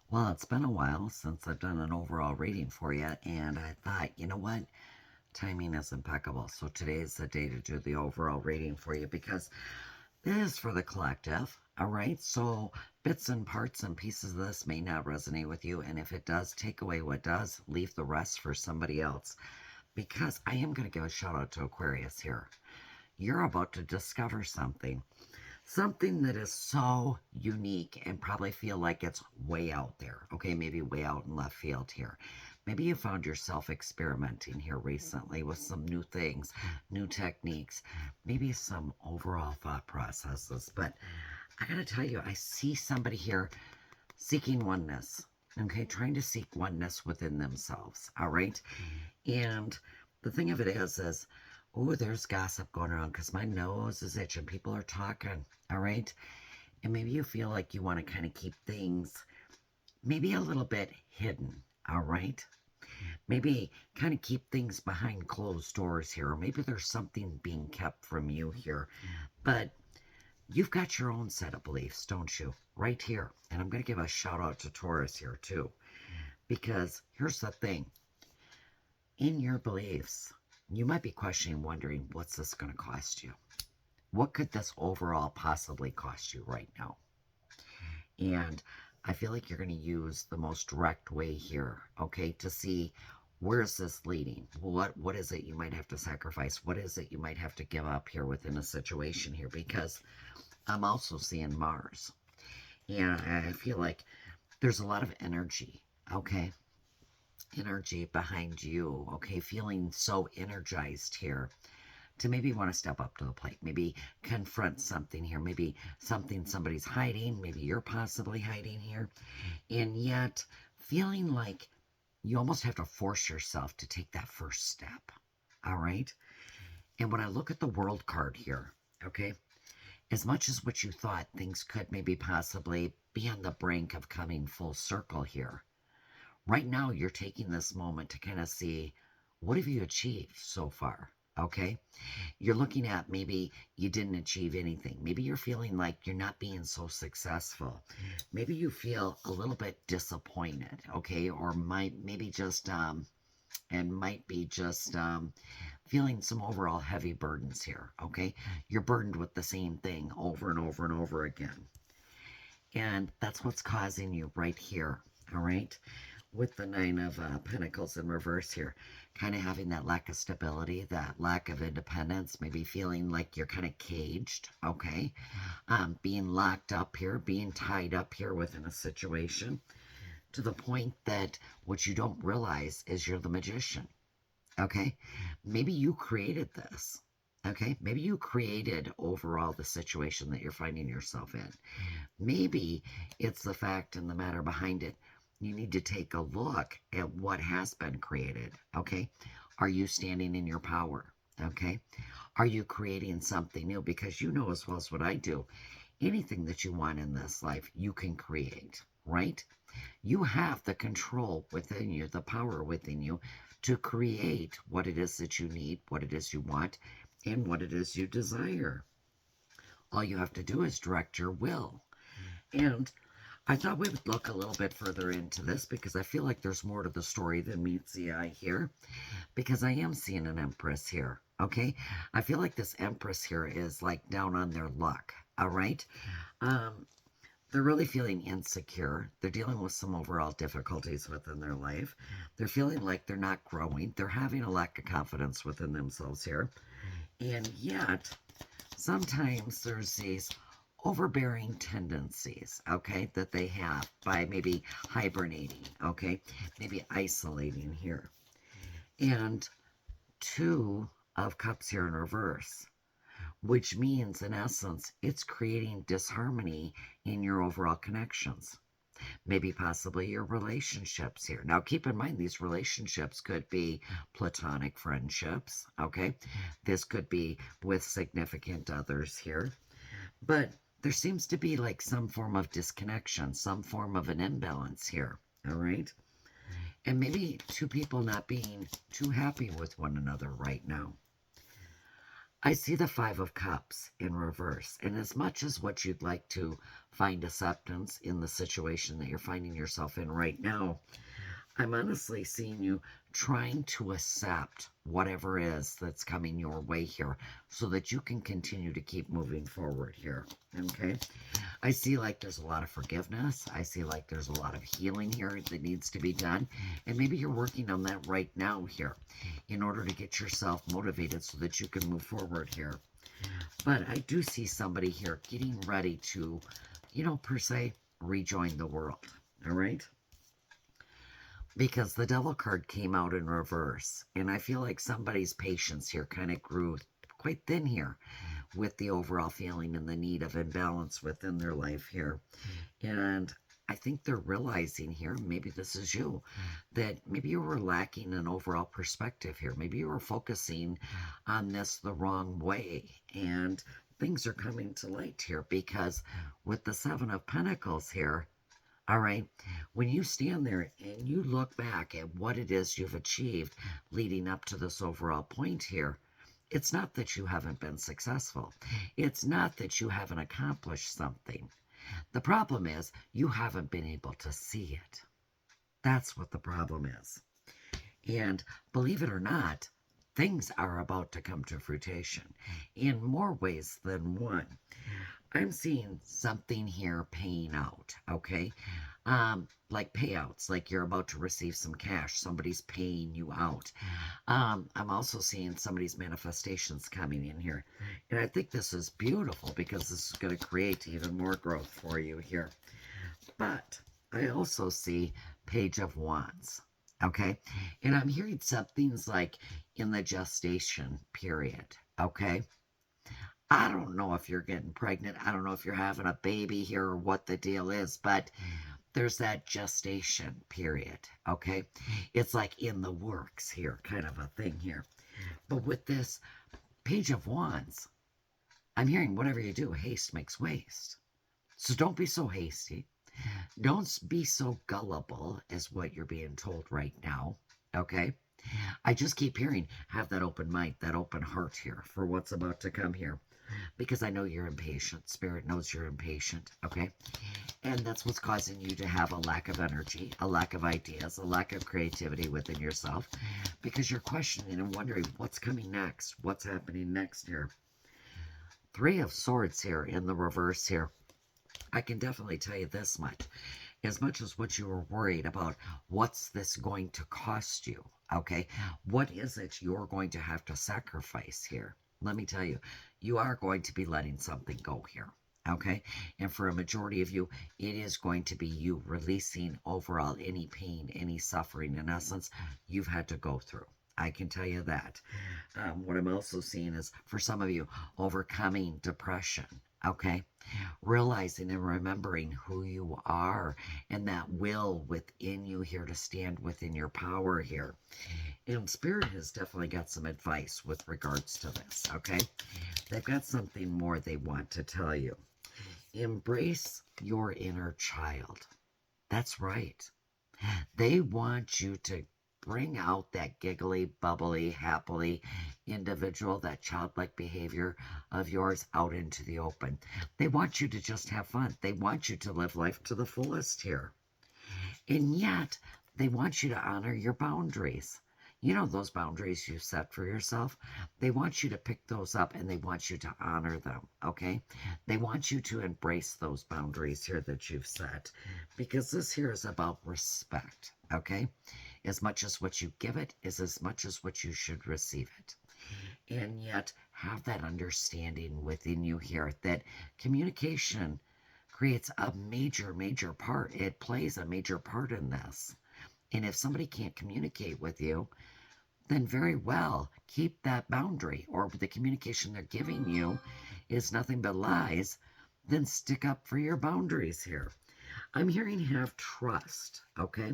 Well, it's been a while since I've done an overall reading for you, and I thought, you know what? Timing is impeccable. So today is the day to do the overall reading for you because this is for the collective. All right. So bits and parts and pieces of this may not resonate with you. And if it does, take away what does, leave the rest for somebody else. Because I am going to give a shout out to Aquarius here. You're about to discover something that is so unique and probably feel like it's way out there. Okay, maybe way out in left field here. Maybe you found yourself experimenting here recently with some new things, new techniques, maybe some overall thought processes. But I gotta tell you, I see somebody here seeking oneness. Okay, trying to seek oneness within themselves. All right. And the thing of it is, oh, there's gossip going around because my nose is itching. People are talking. All right. And maybe you feel like you want to kind of keep things maybe a little bit hidden. All right. Maybe kind of keep things behind closed doors here. Or maybe there's something being kept from you here. But you've got your own set of beliefs, don't you? Right here. And I'm going to give a shout out to Taurus here too. Because here's the thing, in your beliefs, you might be questioning, wondering, what's this going to cost you? What could this overall possibly cost you right now? And I feel like you're going to use the most direct way here, okay, to see where's this leading? What is it you might have to sacrifice? What is it you might have to give up here within a situation here? Because I'm also seeing Mars. And I feel like there's a lot of energy, okay? Energy behind you, okay? Feeling so energized here to maybe want to step up to the plate, maybe confront something here, maybe something somebody's hiding, maybe you're possibly hiding here, and yet feeling like you almost have to force yourself to take that first step. All right. And when I look at the world card here, okay, as much as what you thought things could maybe possibly be on the brink of coming full circle here, right now you're taking this moment to kind of see what have you achieved so far. Okay, you're looking at maybe you didn't achieve anything. Maybe you're feeling like you're not being so successful. Maybe you feel a little bit disappointed, okay, or maybe just feeling some overall heavy burdens here, okay? You're burdened with the same thing over and over and over again. And that's what's causing you right here, all right? With the Nine of Pentacles in reverse here, kind of having that lack of stability, that lack of independence, maybe feeling like you're kind of caged, okay? Being locked up here, being tied up here within a situation to the point that what you don't realize is you're the magician, okay? Maybe you created this. Okay, maybe you created overall the situation that you're finding yourself in. Maybe it's the fact and the matter behind it. You need to take a look at what has been created. Okay. Are you standing in your power? Okay. Are you creating something new? Because you know as well as what I do, anything that you want in this life, you can create, right? You have the control within you, the power within you to create what it is that you need, what it is you want, and what it is you desire. All you have to do is direct your will. And I thought we would look a little bit further into this because I feel like there's more to the story than meets the eye here. Because I am seeing an Empress here, okay? I feel like this Empress here is like down on their luck, all right? They're really feeling insecure. They're dealing with some overall difficulties within their life. They're feeling like they're not growing. They're having a lack of confidence within themselves here. And yet, sometimes there's these overbearing tendencies, okay, that they have by maybe hibernating, okay, maybe isolating here. And Two of Cups here in reverse, which means in essence, it's creating disharmony in your overall connections. Maybe possibly your relationships here. Now, keep in mind, these relationships could be platonic friendships, okay? This could be with significant others here. But there seems to be like some form of disconnection, some form of an imbalance here, all right? And maybe two people not being too happy with one another right now. I see the Five of Cups in reverse. And as much as what you'd like to find acceptance in the situation that you're finding yourself in right now, I'm honestly seeing you trying to accept whatever is that's coming your way here so that you can continue to keep moving forward here. Okay? I see like there's a lot of forgiveness. I see like there's a lot of healing here that needs to be done. And maybe you're working on that right now here in order to get yourself motivated so that you can move forward here. But I do see somebody here getting ready to, per se, rejoin the world. All right? Because the devil card came out in reverse. And I feel like somebody's patience here kind of grew quite thin here with the overall feeling and the need of imbalance within their life here. And I think they're realizing here, maybe this is you, that maybe you were lacking an overall perspective here. Maybe you were focusing on this the wrong way. And things are coming to light here because with the Seven of Pentacles here, all right, when you stand there and you look back at what it is you've achieved leading up to this overall point here, it's not that you haven't been successful. It's not that you haven't accomplished something. The problem is you haven't been able to see it. That's what the problem is. And believe it or not, things are about to come to fruition in more ways than one. I'm seeing something here paying out, okay? Like payouts, like you're about to receive some cash. Somebody's paying you out. I'm also seeing somebody's manifestations coming in here. And I think this is beautiful because this is going to create even more growth for you here. But I also see Page of Wands, okay? And I'm hearing something's like in the gestation period, okay? I don't know if you're getting pregnant. I don't know if you're having a baby here or what the deal is, but there's that gestation period, okay? It's like in the works here, kind of a thing here. But with this Page of Wands, I'm hearing whatever you do, haste makes waste. So don't be so hasty. Don't be so gullible, is what you're being told right now, okay? I just keep hearing, have that open mind, that open heart here for what's about to come here. Because I know you're impatient. Spirit knows you're impatient, okay? And that's what's causing you to have a lack of energy, a lack of ideas, a lack of creativity within yourself, because you're questioning and wondering what's coming next, what's happening next here. Three of Swords here in the reverse here. I can definitely tell you this much as what you were worried about, what's this going to cost you, okay? What is it you're going to have to sacrifice here? Let me tell you, you are going to be letting something go here, okay? And for a majority of you, it is going to be you releasing overall any pain, any suffering, in essence, you've had to go through. I can tell you that. What I'm also seeing is, for some of you, overcoming depression, okay? Realizing and remembering who you are and that will within you here to stand within your power here. And Spirit has definitely got some advice with regards to this, okay? They've got something more they want to tell you. Embrace your inner child. That's right. They want you to bring out that giggly, bubbly, happily individual, that childlike behavior of yours out into the open. They want you to just have fun. They want you to live life to the fullest here. And yet, they want you to honor your boundaries. You know, those boundaries you set for yourself, they want you to pick those up and they want you to honor them, okay? They want you to embrace those boundaries here that you've set, because this here is about respect, okay? As much as what you give it is as much as what you should receive it. And yet, have that understanding within you here that communication creates a major, major part. It plays a major part in this. And if somebody can't communicate with you, then very well, keep that boundary. Or the communication they're giving you is nothing but lies, then stick up for your boundaries here. I'm hearing have trust, okay?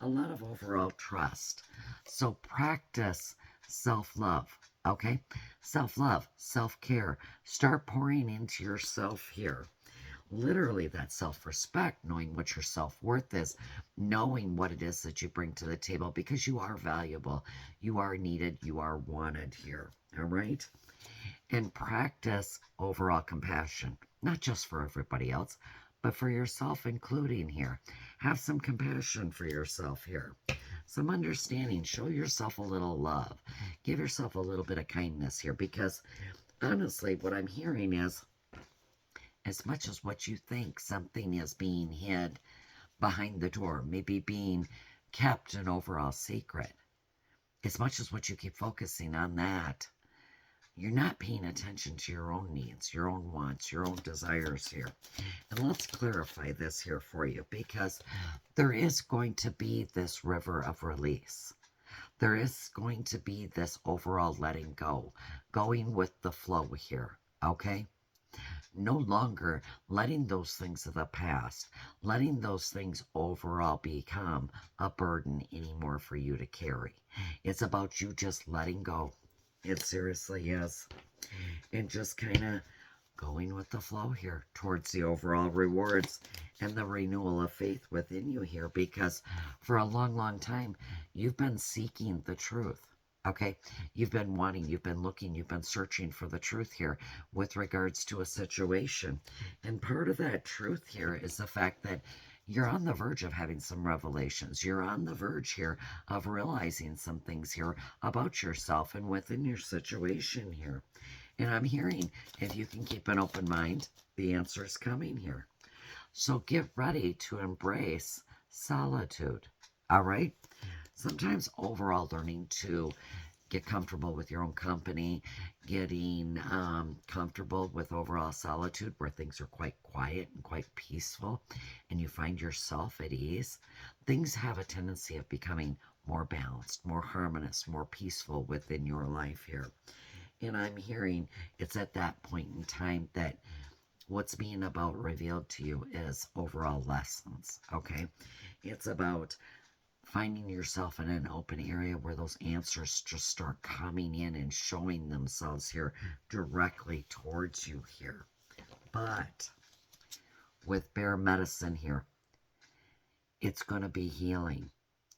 A lot of overall trust. So practice self-love, okay? Self-love, self-care. Start pouring into yourself here. Literally that self-respect, knowing what your self-worth is, knowing what it is that you bring to the table, because you are valuable, you are needed, you are wanted here, all right? and practice overall compassion, not just for everybody else, but for yourself, including here. Have some compassion for yourself here, some understanding. Show yourself a little love. Give yourself a little bit of kindness here, because honestly, what I'm hearing is, as much as what you think something is being hid behind the door, maybe being kept an overall secret, as much as what you keep focusing on that, you're not paying attention to your own needs, your own wants, your own desires here. And let's clarify this here for you, because there is going to be this river of release. There is going to be this overall letting go, going with the flow here, okay? No longer letting those things of the past, letting those things overall become a burden anymore for you to carry. It's about you just letting go. It seriously is. And just kind of going with the flow here towards the overall rewards and the renewal of faith within you here, because for a long, long time, you've been seeking the truth. Okay, you've been wanting, you've been looking, you've been searching for the truth here with regards to a situation. And part of that truth here is the fact that you're on the verge of having some revelations. You're on the verge here of realizing some things here about yourself and within your situation here. And I'm hearing, if you can keep an open mind, the answer is coming here. So get ready to embrace solitude. All right? Sometimes overall learning to get comfortable with your own company, getting comfortable with overall solitude where things are quite quiet and quite peaceful, and you find yourself at ease, things have a tendency of becoming more balanced, more harmonious, more peaceful within your life here. And I'm hearing it's at that point in time that what's being about revealed to you is overall lessons, okay? It's about finding yourself in an open area where those answers just start coming in and showing themselves here directly towards you here. But with Bear Medicine here, it's going to be healing.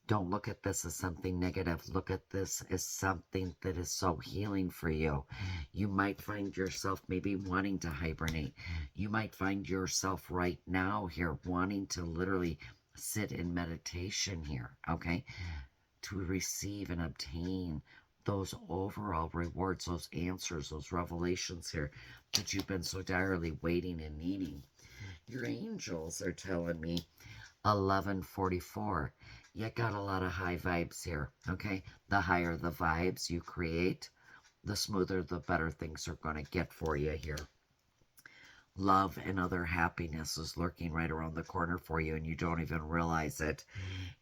Don't look at this as something negative. Look at this as something that is so healing for you. You might find yourself maybe wanting to hibernate. You might find yourself right now here wanting to literally sit in meditation here, okay? To receive and obtain those overall rewards, those answers, those revelations here that you've been so direly waiting and needing. Your angels are telling me 1144. You got a lot of high vibes here, okay? The higher the vibes you create, the smoother, the better things are going to get for you here. Love and other happiness is lurking right around the corner for you, and you don't even realize it.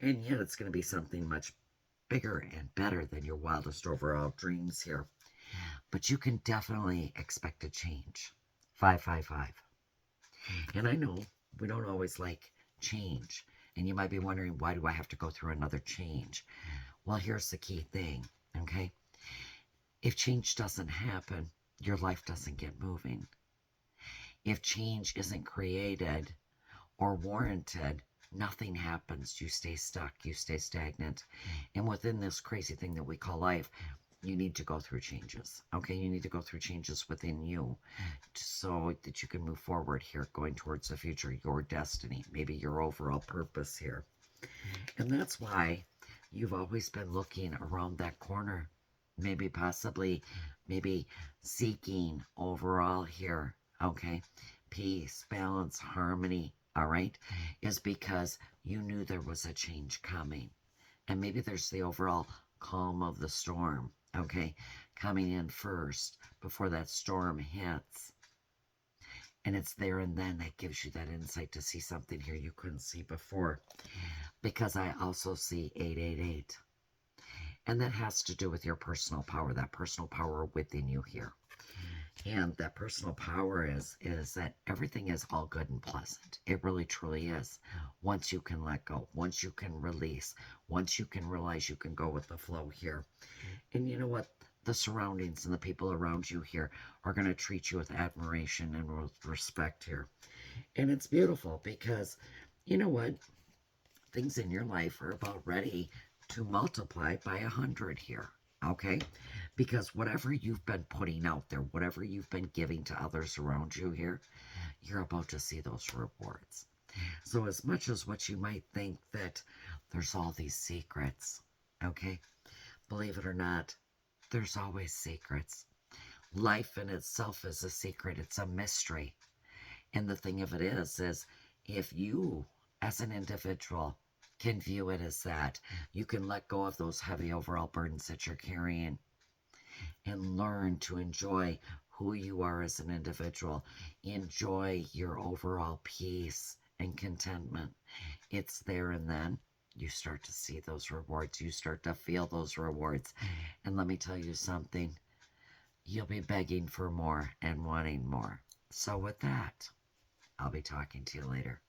And yet it's going to be something much bigger and better than your wildest overall dreams here. But you can definitely expect a change. 555. And I know we don't always like change. And you might be wondering, why do I have to go through another change? Well, here's the key thing, okay? If change doesn't happen, your life doesn't get moving. If change isn't created or warranted, nothing happens. You stay stuck, you stay stagnant. And within this crazy thing that we call life, you need to go through changes, okay? You need to go through changes within you so that you can move forward here, going towards the future, your destiny, maybe your overall purpose here. And that's why you've always been looking around that corner, maybe possibly, maybe seeking overall here, okay? Peace, balance, harmony, all right? Is because you knew there was a change coming. And maybe there's the overall calm of the storm, okay, coming in first before that storm hits. And it's there and then that gives you that insight to see something here you couldn't see before. Because I also see 888. And that has to do with your personal power, that personal power within you here. And that personal power is that everything is all good and pleasant. It really, truly is. Once you can let go, once you can release, once you can realize you can go with the flow here. And you know what? The surroundings and the people around you here are going to treat you with admiration and with respect here. And it's beautiful because, you know what? Things in your life are about ready to multiply by 100 here. Okay? Because whatever you've been putting out there, whatever you've been giving to others around you here, you're about to see those rewards. So as much as what you might think that there's all these secrets, okay? Believe it or not, there's always secrets. Life in itself is a secret. It's a mystery. And the thing of it is if you, as an individual, can view it as that, you can let go of those heavy overall burdens that you're carrying and learn to enjoy who you are as an individual. Enjoy your overall peace and contentment. It's there and then. You start to see those rewards. You start to feel those rewards. And let me tell you something. You'll be begging for more and wanting more. So with that, I'll be talking to you later.